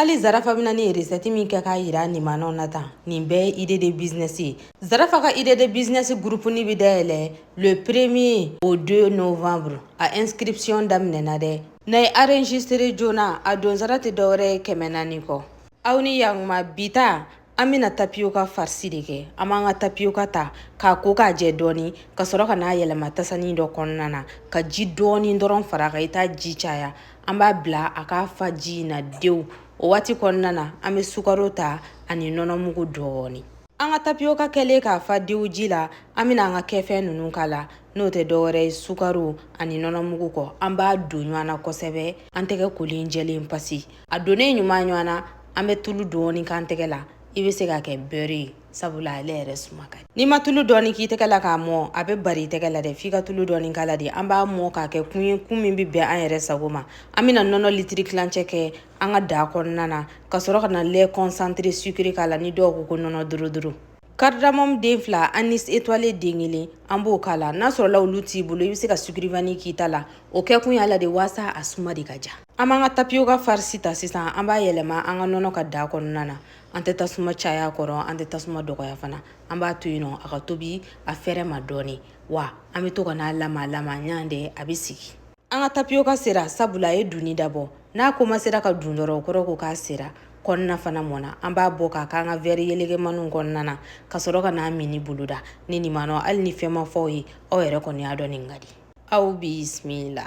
Ali Zarafa bina ni reseti min kɛ k'a yira nimanaw na tan nin bɛɛ idée de business ye. Zarafa ka idée de business groupe ni bi dayɛlɛ le 1er au 2 novembre a inscription daminɛna dɛ. Na ye enregistré joona a donzara tɛ dɔwɛrɛ ye 400 kɔ. Aw ni yakuma bita an bɛna tapioca farci de kɛ. An b'an ka tapioca ta k'a ko k'a jɛ dɔɔni ka sɔrɔ ka n'a yɛlɛma tasani dɔ kɔnɔna na ka ji dɔɔni dɔrɔn fara kan i t'a ji caya. An b'a bila a k'a fa ji in na dewu. O waati kɔnɔna na an bɛ sukaro ta ani nɔnɔmugu dɔɔni. An ka tapioca kɛlen k'a fa dewu ji la an bɛna an ka kɛfɛn ninnu k'a la n'o tɛ dɔwɛrɛ ye sukaro ani nɔnɔmugu kɔ. An b'a don ɲɔgɔn na kosɛbɛ an tɛgɛ kolen jɛlen pasi. A donnen ɲuman ɲɔgɔn na an bɛ tulu dɔɔni k'an tɛgɛ la. I bɛ se ka kɛ beurre ye sabula ale yɛrɛ suma ka di. N'i ma tulu dɔɔni k'i tɛgɛ la k'a mɔ a bɛ bari i tɛgɛ la dɛ f'i ka tulu dɔɔni k'a la de. An b'a mɔ k'a kɛ kun ye kun min bɛ bɛn an yɛrɛ sago ma. An bɛna nɔnɔ litiri kilancɛ kɛ an ka da kɔnɔna na ka sɔrɔ ka na lait concentré sucré k'a la ni dɔw ko nɔnɔ duruduru. Cardamome den 2 anis étoilé den 1 an b'o k'a la. N'a sɔrɔla olu t'i bolo i bɛ se ka sucre vanille k'i ta la. O kɛ kun y'ala de waasa a suma de ka ja. An b'an ka tapioca farci ta sisan an b'a yɛlɛma an ka nɔnɔ ka da kɔnɔna na. An tɛ tasuma caya kɔrɔ an tɛ tasuma dɔgɔya fana. An b'a to yen nɔ a ka tobi a fɛrɛ ma dɔɔni wa an bɛ to ka n'a lama ɲan dɛ a bɛ sigi. An ka tapioca sera sabula a ye dunni dabɔ. N'a commencera ka dun dɔrɔn o kɔrɔ ko k'a sera. Kɔnɔna fana mɔna an b'a bɔ k'a k'an ka verre yɛlɛkɛmaninw kɔnɔna na ka sɔrɔ ka n'a mini boloda. Ni nimanaw hali ni fɛn ma fɔ aw ye aw yɛrɛ kɔni y'a dɔn nin ka di. Aw bisimila.